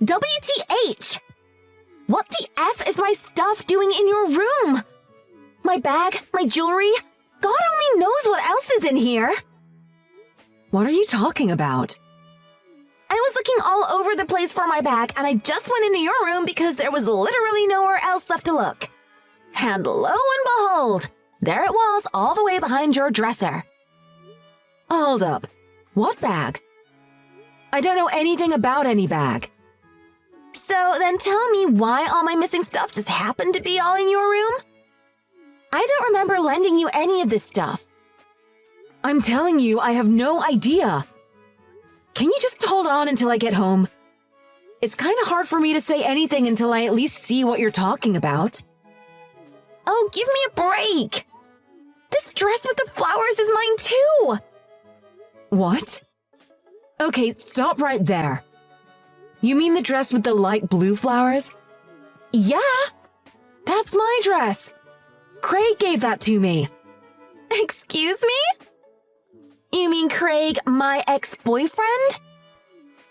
WTH! What the F is my stuff doing in your room? My bag, my jewelry? God only knows what else is in here. What are you talking about? I was looking all over the place for my bag, and I just went into your room because there was literally nowhere else left to look. And lo and behold, there it was all the way behind your dresser. Hold up. What bag? I don't know anything about any bag. So then tell me why all my missing stuff just happened to be all in your room? I don't remember lending you any of this stuff. I'm telling you, I have no idea. Can you just hold on until I get home? It's kind of hard for me to say anything until I at least see what you're talking about. Oh, give me a break! This dress with the flowers is mine too! What? Okay, stop right there. You mean the dress with the light blue flowers? Yeah! That's my dress! Craig gave that to me. Excuse me? You mean Craig, my ex-boyfriend?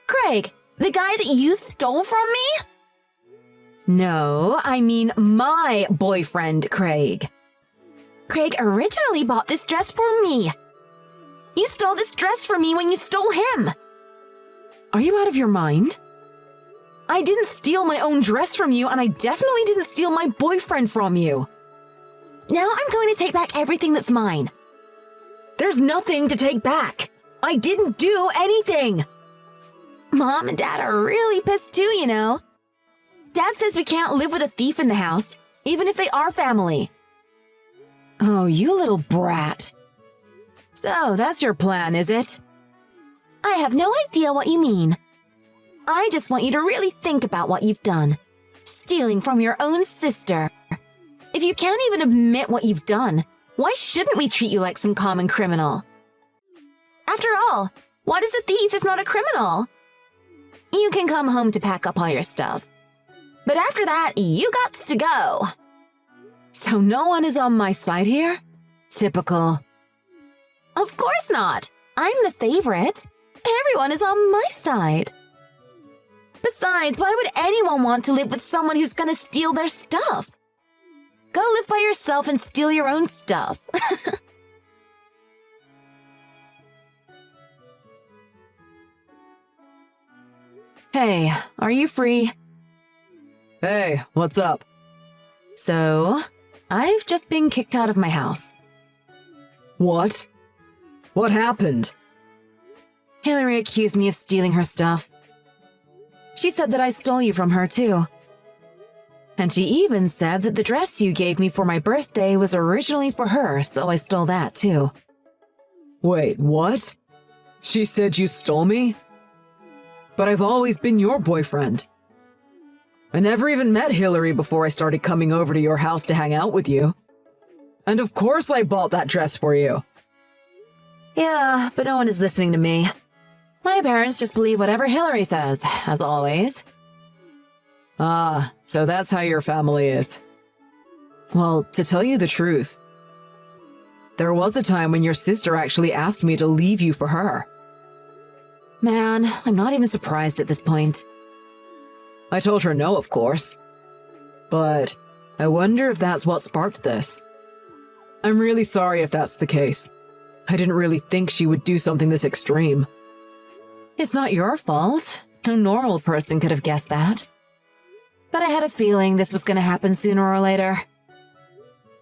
Craig, the guy that you stole from me? No, I mean my boyfriend, Craig. Craig originally bought this dress for me. You stole this dress from me when you stole him. Are you out of your mind? I didn't steal my own dress from you, and I definitely didn't steal my boyfriend from you. Now I'm going to take back everything that's mine. There's nothing to take back. I didn't do anything. Mom and Dad are really pissed too, you know. Dad says we can't live with a thief in the house, even if they are family. Oh, you little brat. So, that's your plan, is it? I have no idea what you mean. I just want you to really think about what you've done. Stealing from your own sister. If you can't even admit what you've done, why shouldn't we treat you like some common criminal? After all, what is a thief if not a criminal? You can come home to pack up all your stuff. But after that, you gots to go. So no one is on my side here? Typical. Of course not. I'm the favorite. Everyone is on my side. Besides, why would anyone want to live with someone who's gonna steal their stuff? Go live by yourself and steal your own stuff. Hey, are you free? Hey, what's up? So, I've just been kicked out of my house. What? What happened? Hillary accused me of stealing her stuff. She said that I stole you from her, too. And she even said that the dress you gave me for my birthday was originally for her, so I stole that, too. Wait, what? She said you stole me? But I've always been your boyfriend. I never even met Hillary before I started coming over to your house to hang out with you. And of course I bought that dress for you. Yeah, but no one is listening to me. My parents just believe whatever Hillary says, as always. Ah, so that's how your family is. Well, to tell you the truth, there was a time when your sister actually asked me to leave you for her. Man, I'm not even surprised at this point. I told her no, of course. But I wonder if that's what sparked this. I'm really sorry if that's the case. I didn't really think she would do something this extreme. It's not your fault. No normal person could have guessed that. But I had a feeling this was going to happen sooner or later.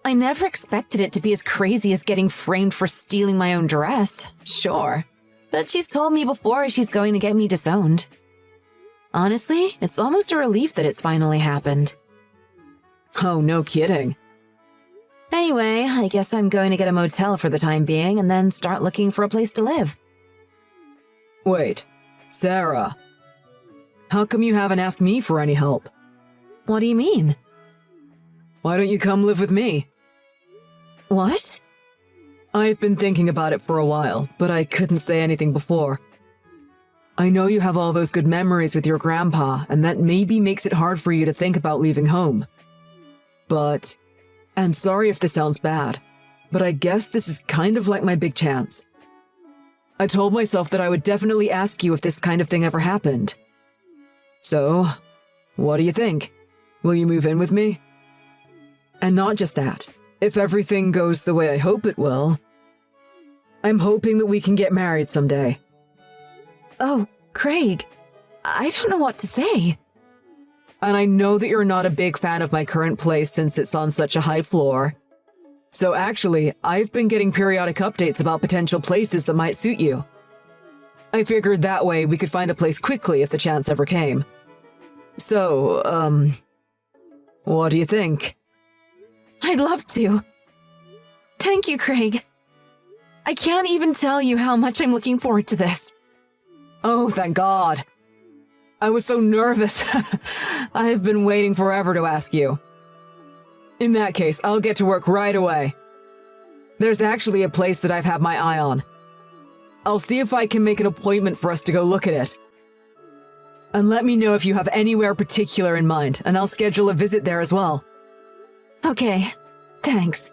I never expected it to be as crazy as getting framed for stealing my own dress, sure. But she's told me before she's going to get me disowned. Honestly, it's almost a relief that it's finally happened. Oh, no kidding. Anyway, I guess I'm going to get a motel for the time being and then start looking for a place to live. Wait, Sarah. How come you haven't asked me for any help? What do you mean? Why don't you come live with me? What? I've been thinking about it for a while, but I couldn't say anything before. I know you have all those good memories with your grandpa, and that maybe makes it hard for you to think about leaving home. But, and sorry if this sounds bad, but I guess this is kind of like my big chance. I told myself that I would definitely ask you if this kind of thing ever happened. So, what do you think? Will you move in with me? And not just that. If everything goes the way I hope it will, I'm hoping that we can get married someday. Oh, Craig, I don't know what to say. And I know that you're not a big fan of my current place since it's on such a high floor. So actually, I've been getting periodic updates about potential places that might suit you. I figured that way we could find a place quickly if the chance ever came. So, what do you think? I'd love to. Thank you, Craig. I can't even tell you how much I'm looking forward to this. Oh, thank God. I was so nervous. I've been waiting forever to ask you. In that case, I'll get to work right away. There's actually a place that I've had my eye on. I'll see if I can make an appointment for us to go look at it. And let me know if you have anywhere particular in mind, and I'll schedule a visit there as well. Okay, thanks.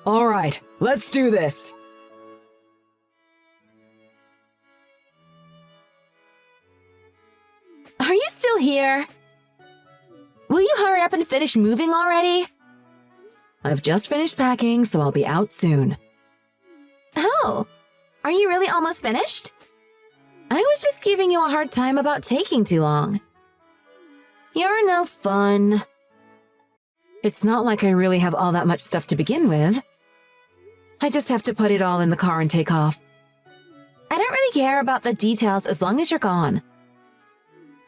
All right, let's do this. Are you still here? Will you hurry up and finish moving already? I've just finished packing, so I'll be out soon. Oh, are you really almost finished? I was just giving you a hard time about taking too long. You're no fun. It's not like I really have all that much stuff to begin with. I just have to put it all in the car and take off. I don't really care about the details as long as you're gone.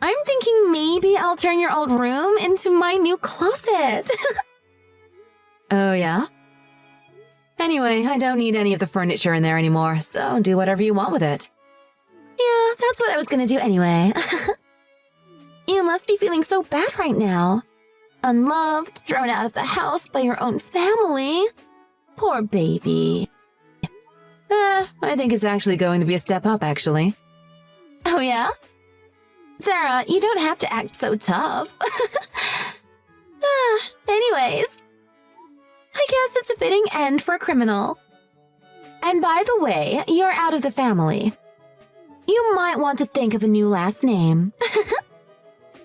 I'm thinking maybe I'll turn your old room into my new closet. Oh, yeah? Anyway, I don't need any of the furniture in there anymore, so do whatever you want with it. Yeah, that's what I was gonna do anyway. You must be feeling so bad right now. Unloved, thrown out of the house by your own family. Poor baby. I think it's actually going to be a step up, actually. Oh, yeah? Sarah, you don't have to act so tough. Anyways, I guess it's a fitting end for a criminal. And by the way, you're out of the family. You might want to think of a new last name.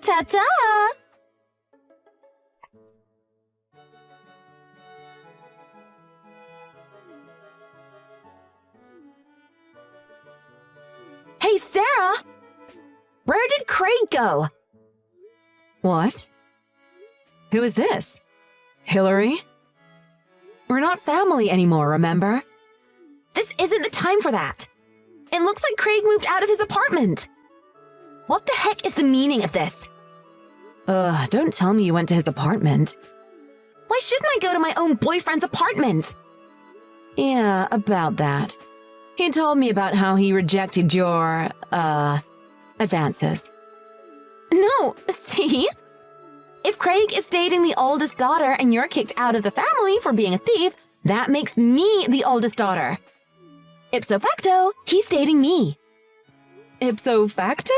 Ta-ta! Hey, Sarah! Where did Craig go? What? Who is this? Hillary? We're not family anymore, remember? This isn't the time for that. It looks like Craig moved out of his apartment. What the heck is the meaning of this? Don't tell me you went to his apartment. Why shouldn't I go to my own boyfriend's apartment? Yeah, about that. He told me about how he rejected your, advances. No, see? If Craig is dating the oldest daughter and you're kicked out of the family for being a thief, that makes me the oldest daughter. Ipso facto, he's dating me. Ipso facto?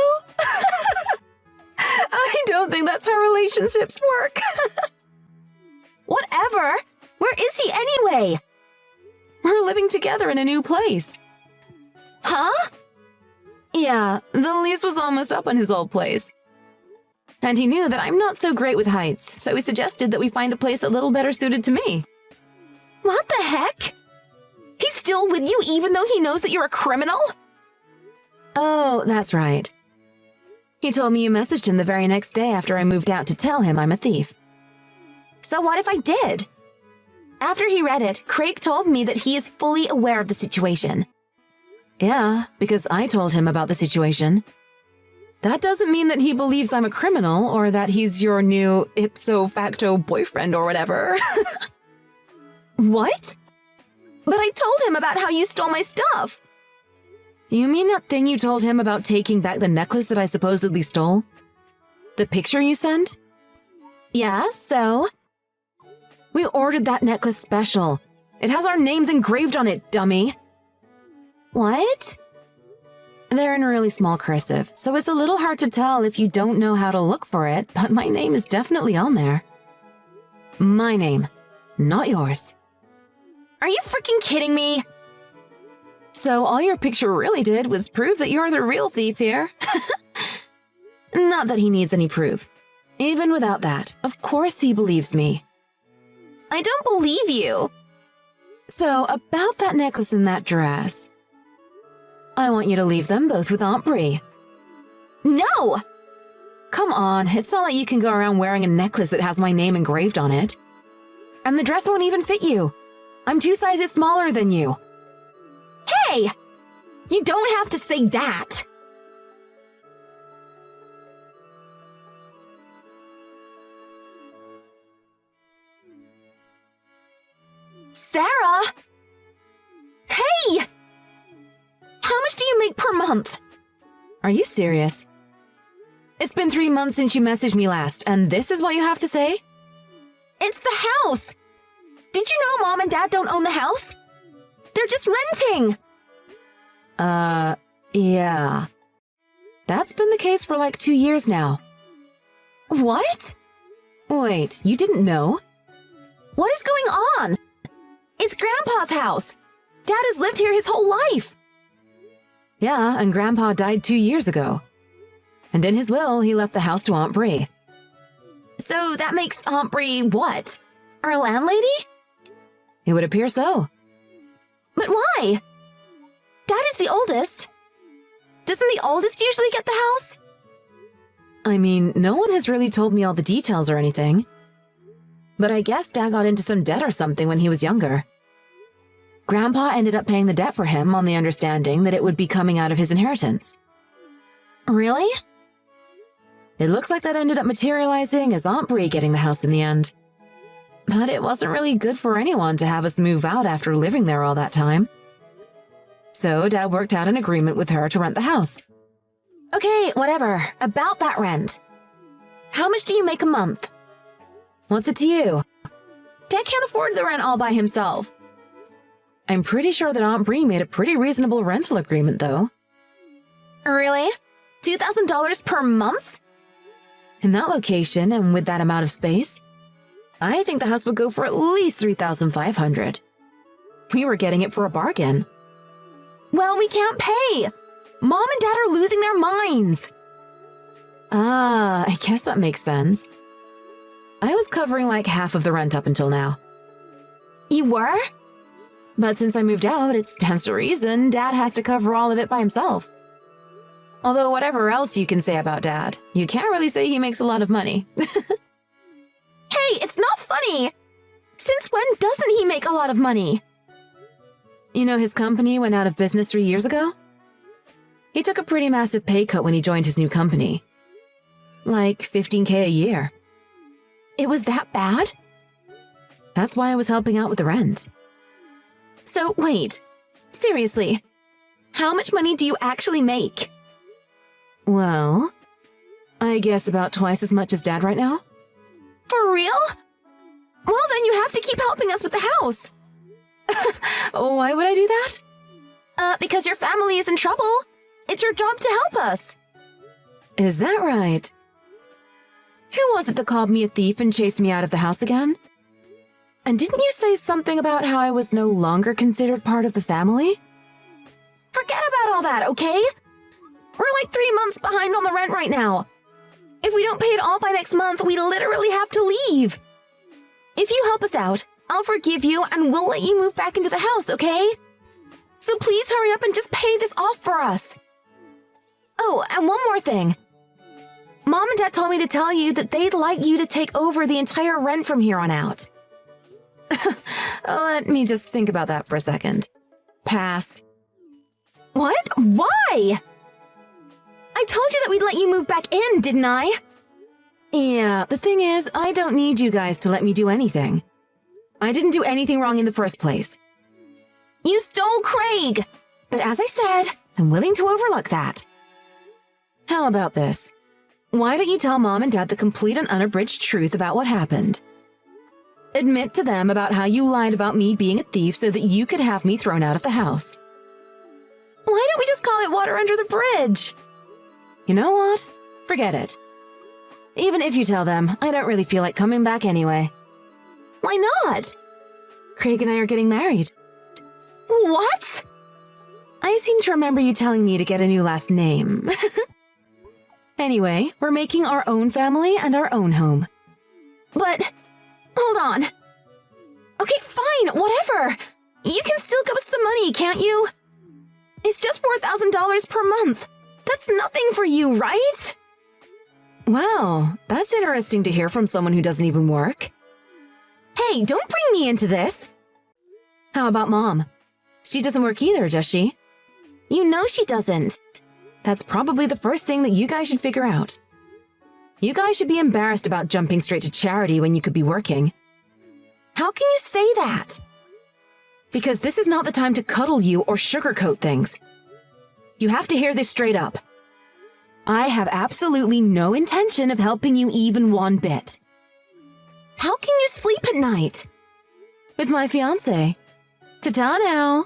I don't think that's how relationships work. Whatever. Where is he anyway? We're living together in a new place. Huh? Yeah, the lease was almost up on his old place. And he knew that I'm not so great with heights, so he suggested that we find a place a little better suited to me. What the heck? He's still with you even though he knows that you're a criminal? Oh, that's right. He told me you messaged him the very next day after I moved out to tell him I'm a thief. So what if I did? After he read it, Craig told me that he is fully aware of the situation. Yeah, because I told him about the situation. That doesn't mean that he believes I'm a criminal or that he's your new ipso facto boyfriend or whatever. What? But I told him about how you stole my stuff. You mean that thing you told him about taking back the necklace that I supposedly stole? The picture you sent? Yeah, so? We ordered that necklace special. It has our names engraved on it, dummy. What? They're in really small cursive, so it's a little hard to tell if you don't know how to look for it, but my name is definitely on there. My name, not yours. Are you freaking kidding me? So all your picture really did was prove that you're the real thief here. Not that he needs any proof. Even without that, of course he believes me. I don't believe you. So, about that necklace and that dress. I want you to leave them both with Aunt Brie. No! Come on, it's not like you can go around wearing a necklace that has my name engraved on it. And the dress won't even fit you. I'm 2 sizes smaller than you. Hey! You don't have to say that. Sarah! Hey! How much do you make per month? Are you serious? It's been 3 months since you messaged me last, and this is what you have to say? It's the house! Did you know Mom and Dad don't own the house? They're just renting! Yeah. That's been the case for like 2 years now. What? Wait, you didn't know? What is going on? It's Grandpa's house! Dad has lived here his whole life! Yeah, and Grandpa died 2 years ago. And in his will, he left the house to Aunt Brie. So that makes Aunt Brie what? Our landlady? It would appear so. But why? Dad is the oldest. Doesn't the oldest usually get the house? I mean, no one has really told me all the details or anything. But I guess Dad got into some debt or something when he was younger. Grandpa ended up paying the debt for him on the understanding that it would be coming out of his inheritance. Really? It looks like that ended up materializing as Aunt Brie getting the house in the end. But it wasn't really good for anyone to have us move out after living there all that time. So Dad worked out an agreement with her to rent the house. Okay, whatever. About that rent. How much do you make a month? What's it to you? Dad can't afford the rent all by himself. I'm pretty sure that Aunt Brie made a pretty reasonable rental agreement, though. Really? $2,000 per month? In that location and with that amount of space, I think the house would go for at least $3,500. We were getting it for a bargain. Well, we can't pay. Mom and Dad are losing their minds. Ah, I guess that makes sense. I was covering like half of the rent up until now. You were? But since I moved out, it stands to reason Dad has to cover all of it by himself. Although whatever else you can say about Dad, you can't really say he makes a lot of money. Hey, it's not funny! Since when doesn't he make a lot of money? You know his company went out of business 3 years ago? He took a pretty massive pay cut when he joined his new company. Like $15,000 a year. It was that bad? That's why I was helping out with the rent. So, wait. Seriously, how much money do you actually make? Well, I guess about twice as much as Dad right now. For real? Well, then you have to keep helping us with the house. Why would I do that? Because your family is in trouble. It's your job to help us. Is that right? Who was it that called me a thief and chased me out of the house again? And didn't you say something about how I was no longer considered part of the family? Forget about all that, okay? We're like 3 months behind on the rent right now. If we don't pay it all by next month, we literally have to leave. If you help us out, I'll forgive you and we'll let you move back into the house, okay? So please hurry up and just pay this off for us. Oh, and one more thing. Mom and Dad told me to tell you that they'd like you to take over the entire rent from here on out. Let me just think about that for a second. Pass. What? Why? I told you that we'd let you move back in, didn't I? Yeah, the thing is, I don't need you guys to let me do anything. I didn't do anything wrong in the first place. You stole Craig! But as I said, I'm willing to overlook that. How about this? Why don't you tell Mom and Dad the complete and unabridged truth about what happened? Admit to them about how you lied about me being a thief so that you could have me thrown out of the house. Why don't we just call it water under the bridge? You know what? Forget it. Even if you tell them, I don't really feel like coming back anyway. Why not? Craig and I are getting married. What? I seem to remember you telling me to get a new last name. Anyway, we're making our own family and our own home. But, hold on. Okay, fine, whatever. You can still give us the money, can't you? It's just $4,000 per month. That's nothing for you, right? Wow, that's interesting to hear from someone who doesn't even work. Hey, don't bring me into this. How about Mom? She doesn't work either, does she? You know she doesn't. That's probably the first thing that you guys should figure out. You guys should be embarrassed about jumping straight to charity when you could be working. How can you say that? Because this is not the time to cuddle you or sugarcoat things. You have to hear this straight up. I have absolutely no intention of helping you even one bit. How can you sleep at night? With my fiancé. Ta-ta now!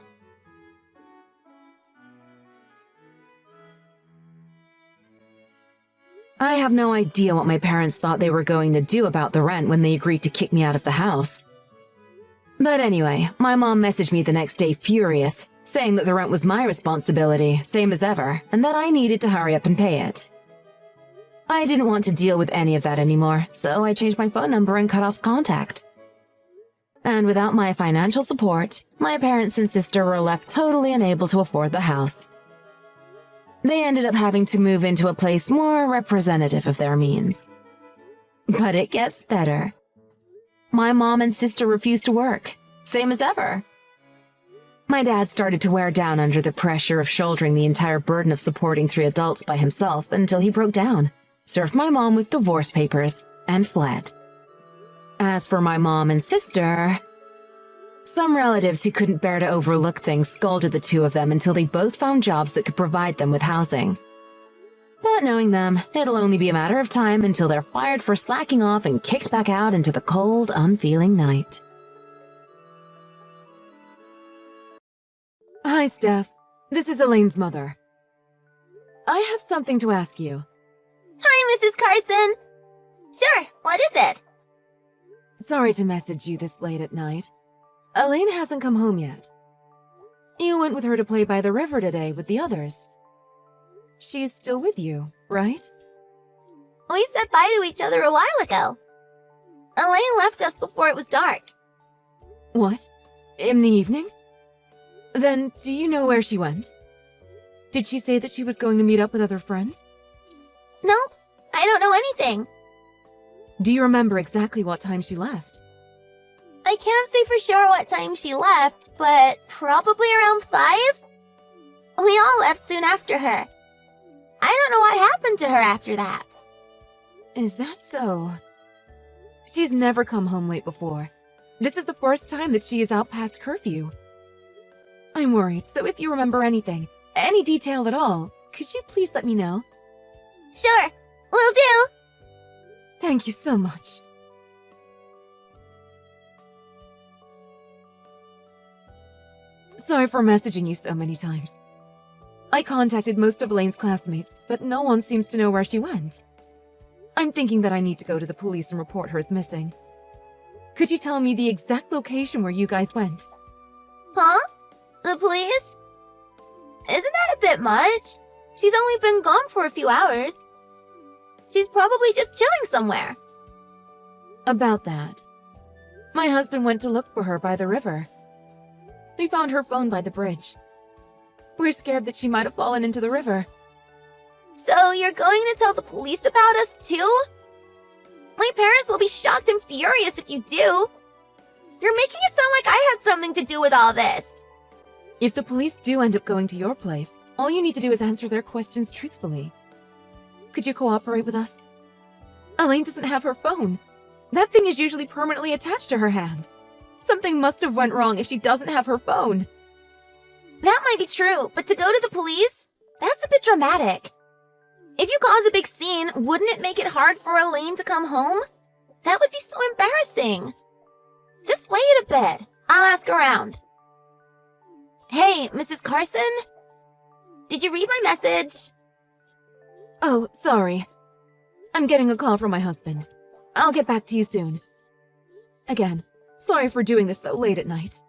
I have no idea what my parents thought they were going to do about the rent when they agreed to kick me out of the house. But anyway, my mom messaged me the next day furious, saying that the rent was my responsibility, same as ever, and that I needed to hurry up and pay it. I didn't want to deal with any of that anymore, so I changed my phone number and cut off contact. And without my financial support, my parents and sister were left totally unable to afford the house. They ended up having to move into a place more representative of their means. But it gets better. My mom and sister refused to work, same as ever. My dad started to wear down under the pressure of shouldering the entire burden of supporting 3 adults by himself until he broke down, served my mom with divorce papers, and fled. As for my mom and sister, some relatives who couldn't bear to overlook things scolded the 2 of them until they both found jobs that could provide them with housing. But knowing them, it'll only be a matter of time until they're fired for slacking off and kicked back out into the cold, unfeeling night. Hi, Steph. This is Elaine's mother. I have something to ask you. Hi, Mrs. Carson. Sure, what is it? Sorry to message you this late at night. Elaine hasn't come home yet. You went with her to play by the river today with the others. She's still with you, right? We said bye to each other a while ago. Elaine left us before it was dark. What? In the evening? Then do you know where she went? Did she say that she was going to meet up with other friends? Nope, I don't know anything. Do you remember exactly what time she left? I can't say for sure what time she left, but probably around 5? We all left soon after her. I don't know what happened to her after that. Is that so? She's never come home late before. This is the first time that she is out past curfew. I'm worried, so if you remember anything, any detail at all, could you please let me know? Sure, will do. Thank you so much. Sorry for messaging you so many times. I contacted most of Elaine's classmates, but no one seems to know where she went. I'm thinking that I need to go to the police and report her as missing. Could you tell me the exact location where you guys went? Huh? The police? Isn't that a bit much? She's only been gone for a few hours. She's probably just chilling somewhere. About that. My husband went to look for her by the river. We found her phone by the bridge. We're scared that she might have fallen into the river. So you're going to tell the police about us too? My parents will be shocked and furious if you do. You're making it sound like I had something to do with all this. If the police do end up going to your place, all you need to do is answer their questions truthfully. Could you cooperate with us? Elaine doesn't have her phone. That thing is usually permanently attached to her hand. Something must have went wrong if she doesn't have her phone. That might be true, but to go to the police? That's a bit dramatic. If you cause a big scene, wouldn't it make it hard for Elaine to come home? That would be so embarrassing. Just wait a bit. I'll ask around. Hey, Mrs. Carson? Did you read my message? Oh, sorry. I'm getting a call from my husband. I'll get back to you soon. Again, sorry for doing this so late at night.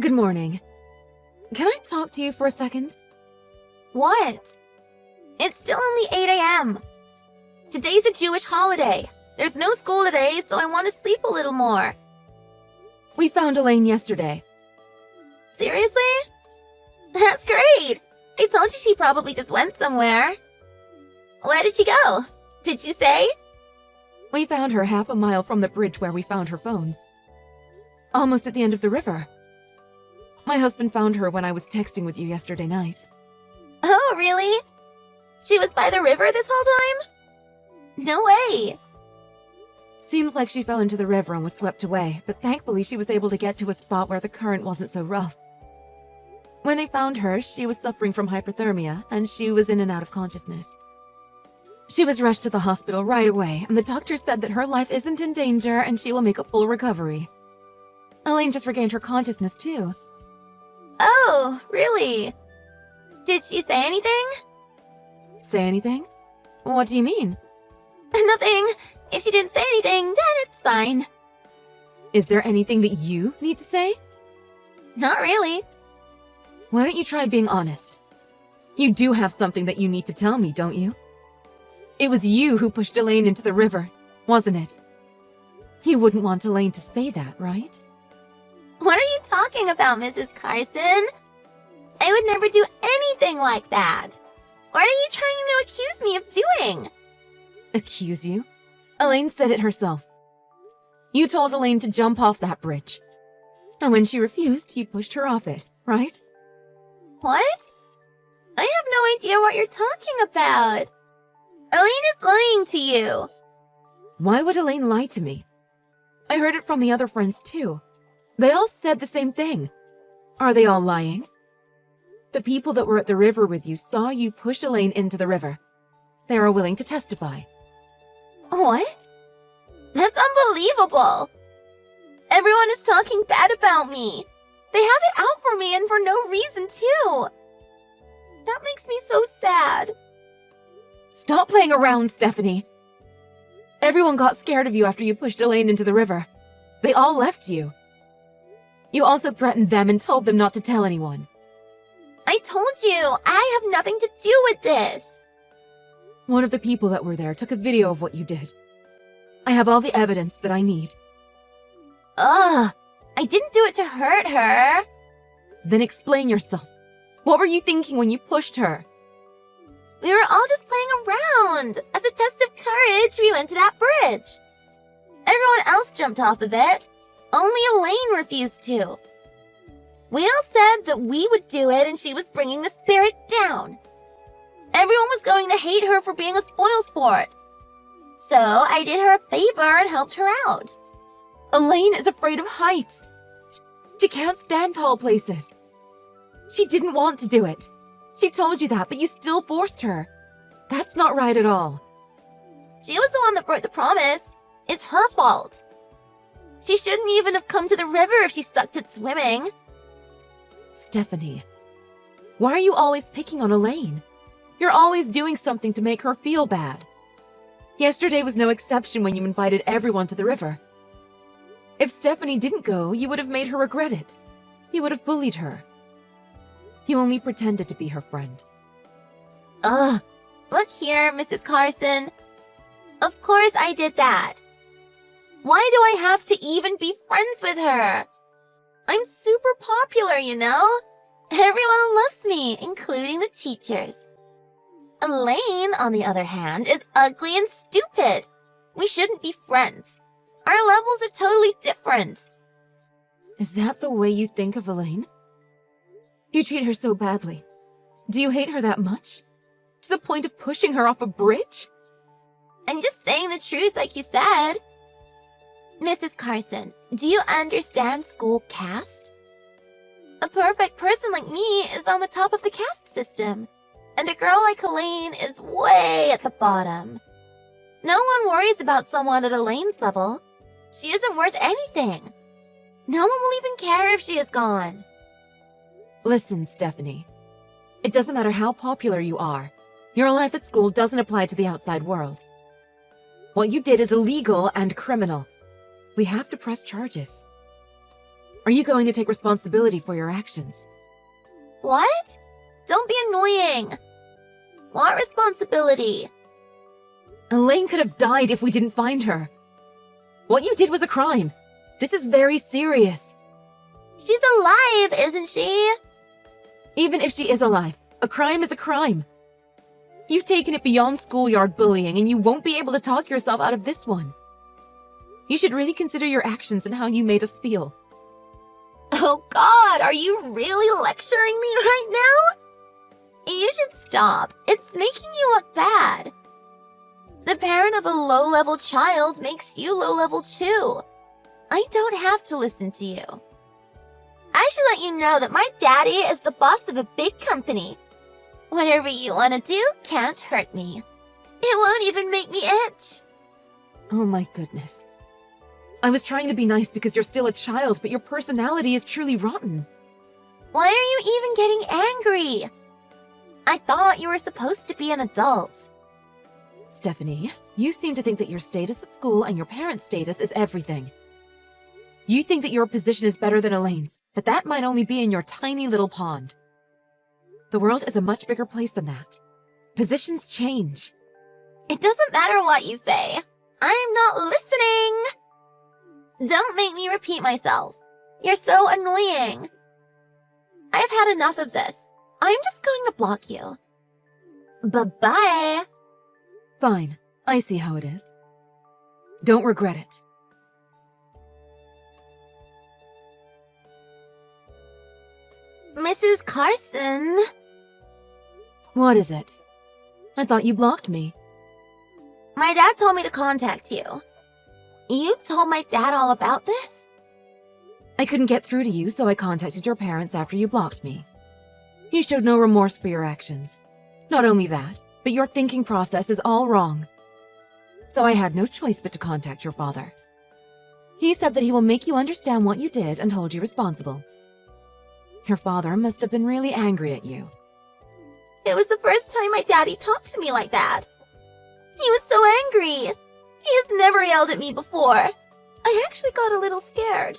Good morning. Can I talk to you for a second? What? It's still only 8 a.m. Today's a Jewish holiday. There's no school today, so I want to sleep a little more. We found Elaine yesterday. Seriously? That's great. I told you she probably just went somewhere. Where did she go? Did she say? We found her half a mile from the bridge where we found her phone. Almost at the end of the river. My husband found her when I was texting with you yesterday night. Oh, really? She was by the river this whole time? No way. Seems like she fell into the river and was swept away, but thankfully she was able to get to a spot where the current wasn't so rough. When they found her, she was suffering from hypothermia, and she was in and out of consciousness. She was rushed to the hospital right away, and the doctor said that her life isn't in danger and she will make a full recovery. Elaine just regained her consciousness too. Oh, really? Did she say anything? Say anything? What do you mean? Nothing. If she didn't say anything, then it's fine. Is there anything that you need to say? Not really. Why don't you try being honest? You do have something that you need to tell me, don't you? It was you who pushed Elaine into the river, wasn't it? You wouldn't want Elaine to say that, right? What are you talking about, Mrs. Carson? I would never do anything like that. What are you trying to accuse me of doing? Accuse you? Elaine said it herself. You told Elaine to jump off that bridge. And when she refused, you pushed her off it, right? What? I have no idea what you're talking about. Elaine is lying to you. Why would Elaine lie to me? I heard it from the other friends too. They all said the same thing. Are they all lying? The people that were at the river with you saw you push Elaine into the river. They are willing to testify. What? That's unbelievable. Everyone is talking bad about me. They have it out for me and for no reason too. That makes me so sad. Stop playing around, Stephanie. Everyone got scared of you after you pushed Elaine into the river. They all left you. You also threatened them and told them not to tell anyone. I told you, I have nothing to do with this. One of the people that were there took a video of what you did. I have all the evidence that I need. Ugh, I didn't do it to hurt her. Then explain yourself. What were you thinking when you pushed her? We were all just playing around. As a test of courage, we went to that bridge. Everyone else jumped off of it. Only Elaine refused to. We all said that we would do it and she was bringing the spirit down. Everyone was going to hate her for being a spoilsport. So I did her a favor and helped her out. Elaine is afraid of heights. She can't stand tall places. She didn't want to do it. She told you that, but you still forced her. That's not right at all. She was the one that broke the promise. It's her fault. She shouldn't even have come to the river if she sucked at swimming. Stephanie, why are you always picking on Elaine? You're always doing something to make her feel bad. Yesterday was no exception when you invited everyone to the river. If Stephanie didn't go, you would have made her regret it. You would have bullied her. You only pretended to be her friend. Ugh, look here, Mrs. Carson. Of course I did that. Why do I have to even be friends with her? I'm super popular, you know? Everyone loves me, including the teachers. Elaine, on the other hand, is ugly and stupid. We shouldn't be friends. Our levels are totally different. Is that the way you think of Elaine? You treat her so badly. Do you hate her that much? To the point of pushing her off a bridge? I'm just saying the truth like you said. Mrs. Carson, do you understand school caste? A perfect person like me is on the top of the caste system, and a girl like Elaine is way at the bottom. No one worries about someone at Elaine's level. She isn't worth anything. No one will even care if she is gone. Listen, Stephanie. It doesn't matter how popular you are. Your life at school doesn't apply to the outside world. What you did is illegal and criminal. We have to press charges. Are you going to take responsibility for your actions? What? Don't be annoying. What responsibility? Elaine could have died if we didn't find her. What you did was a crime. This is very serious. She's alive, isn't she? Even if she is alive, a crime is a crime. You've taken it beyond schoolyard bullying, and you won't be able to talk yourself out of this one. You should really consider your actions and how you made us feel. Oh God, are you really lecturing me right now? You should stop. It's making you look bad. The parent of a low-level child makes you low-level too. I don't have to listen to you. I should let you know that my daddy is the boss of a big company. Whatever you want to do can't hurt me. It won't even make me itch. Oh my goodness. I was trying to be nice because you're still a child, but your personality is truly rotten. Why are you even getting angry? I thought you were supposed to be an adult. Stephanie, you seem to think that your status at school and your parents' status is everything. You think that your position is better than Elaine's, but that might only be in your tiny little pond. The world is a much bigger place than that. Positions change. It doesn't matter what you say. I'm not listening. Don't make me repeat myself. You're so annoying. I've had enough of this. I'm just going to block you. Bye-bye. Fine, I see how it is. Don't regret it. Mrs. Carson. What is it? I thought you blocked me. My dad told me to contact you. You told my dad all about this? I couldn't get through to you, so I contacted your parents after you blocked me. You showed no remorse for your actions. Not only that, but your thinking process is all wrong. So I had no choice but to contact your father. He said that he will make you understand what you did and hold you responsible. Your father must have been really angry at you. It was the first time my daddy talked to me like that. He was so angry. He has never yelled at me before. I actually got a little scared.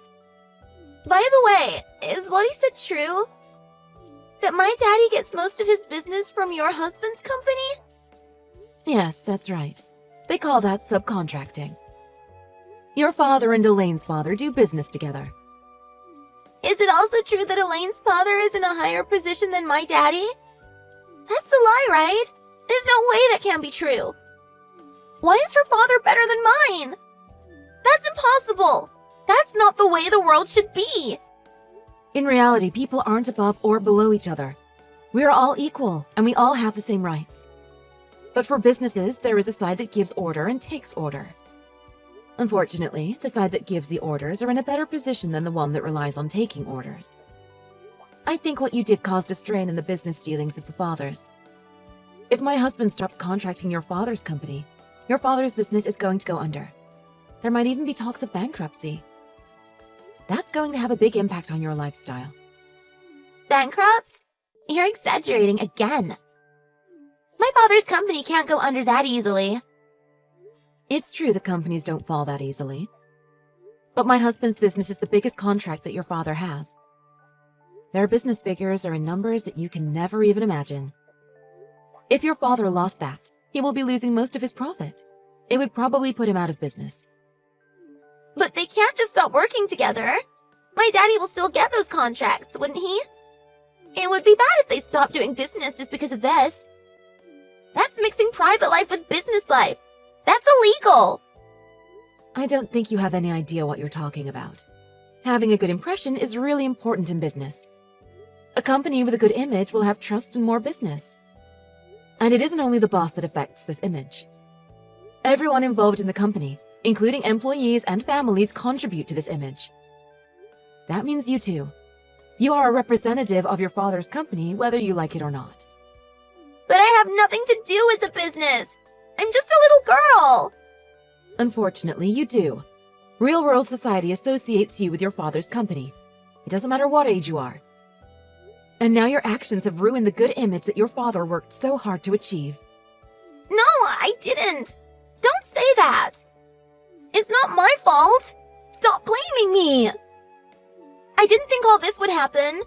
By the way, is what he said true? That my daddy gets most of his business from your husband's company? Yes, that's right. They call that subcontracting. Your father and Elaine's father do business together. Is it also true that Elaine's father is in a higher position than my daddy? That's a lie, right? There's no way that can be true. Why is her father better than mine? That's impossible. That's not the way the world should be. In reality, people aren't above or below each other. We are all equal, and we all have the same rights. But for businesses, there is a side that gives order and takes order. Unfortunately, the side that gives the orders are in a better position than the one that relies on taking orders. I think what you did caused a strain in the business dealings of the fathers. If my husband stops contracting your father's company, your father's business is going to go under. There might even be talks of bankruptcy. That's going to have a big impact on your lifestyle. Bankrupt? You're exaggerating again. My father's company can't go under that easily. It's true that companies don't fall that easily. But my husband's business is the biggest contract that your father has. Their business figures are in numbers that you can never even imagine. If your father lost that, he will be losing most of his profit. It would probably put him out of business. But they can't just stop working together. My daddy will still get those contracts, wouldn't he? It would be bad if they stopped doing business just because of this. That's mixing private life with business life. That's illegal. I don't think you have any idea what you're talking about. Having a good impression is really important in business. A company with a good image will have trust and more business. And it isn't only the boss that affects this image. Everyone involved in the company, including employees and families, contribute to this image. That means you too. You are a representative of your father's company, whether you like it or not. But I have nothing to do with the business. I'm just a little girl. Unfortunately, you do. Real-world society associates you with your father's company. It doesn't matter what age you are. And now your actions have ruined the good image that your father worked so hard to achieve. No, I didn't. Don't say that. It's not my fault. Stop blaming me. I didn't think all this would happen.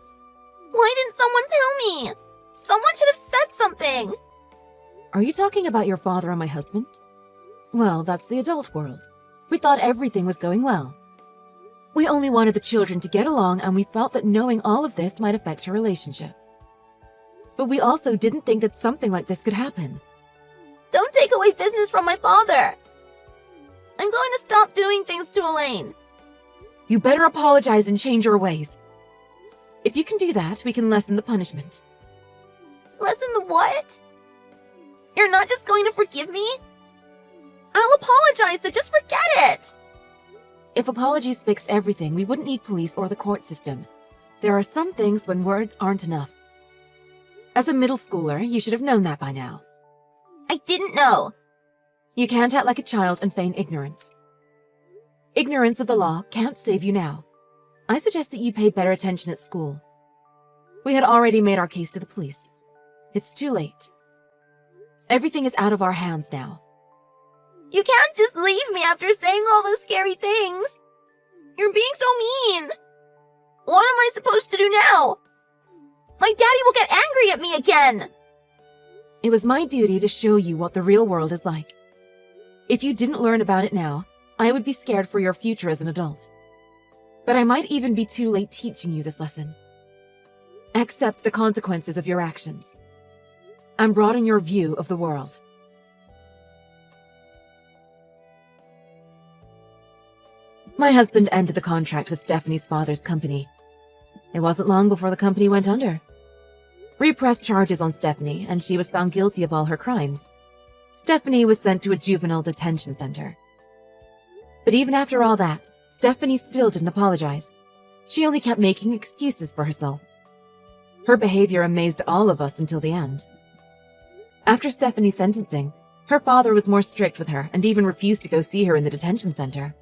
Why didn't someone tell me? Someone should have said something. Are you talking about your father and my husband? Well, that's the adult world. We thought everything was going well. We only wanted the children to get along, and we felt that knowing all of this might affect your relationship. But we also didn't think that something like this could happen. Don't take away business from my father. I'm going to stop doing things to Elaine. You better apologize and change your ways. If you can do that, we can lessen the punishment. Lessen the what? You're not just going to forgive me? I'll apologize, so just forget it. If apologies fixed everything, we wouldn't need police or the court system. There are some things when words aren't enough. As a middle schooler, you should have known that by now. I didn't know. You can't act like a child and feign ignorance. Ignorance of the law can't save you now. I suggest that you pay better attention at school. We had already made our case to the police. It's too late. Everything is out of our hands now. You can't just leave me after saying all those scary things. You're being so mean. What am I supposed to do now? My daddy will get angry at me again. It was my duty to show you what the real world is like. If you didn't learn about it now, I would be scared for your future as an adult. But I might even be too late teaching you this lesson. Accept the consequences of your actions. And broaden your view of the world. My husband ended the contract with Stephanie's father's company. It wasn't long before the company went under. We pressed charges on Stephanie, and she was found guilty of all her crimes. Stephanie was sent to a juvenile detention center. But even after all that, Stephanie still didn't apologize. She only kept making excuses for herself. Her behavior amazed all of us until the end. After Stephanie's sentencing, her father was more strict with her and even refused to go see her in the detention center.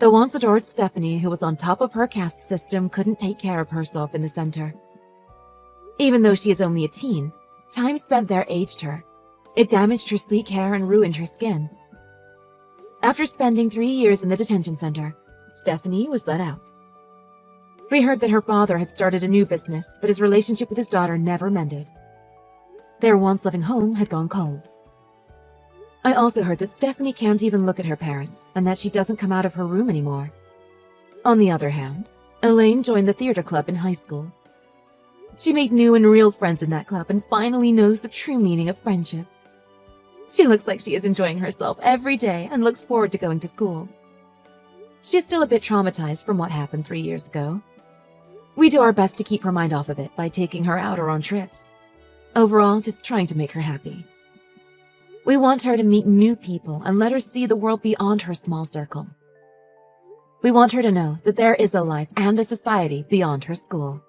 The once adored Stephanie, who was on top of her caste system, couldn't take care of herself in the center. Even though she is only a teen, time spent there aged her. It damaged her sleek hair and ruined her skin. After spending 3 years in the detention center, Stephanie was let out. We heard that her father had started a new business, but his relationship with his daughter never mended. Their once loving home had gone cold. I also heard that Stephanie can't even look at her parents, and that she doesn't come out of her room anymore. On the other hand, Elaine joined the theater club in high school. She made new and real friends in that club and finally knows the true meaning of friendship. She looks like she is enjoying herself every day and looks forward to going to school. She is still a bit traumatized from what happened 3 years ago. We do our best to keep her mind off of it by taking her out or on trips. Overall, just trying to make her happy. We want her to meet new people and let her see the world beyond her small circle. We want her to know that there is a life and a society beyond her school.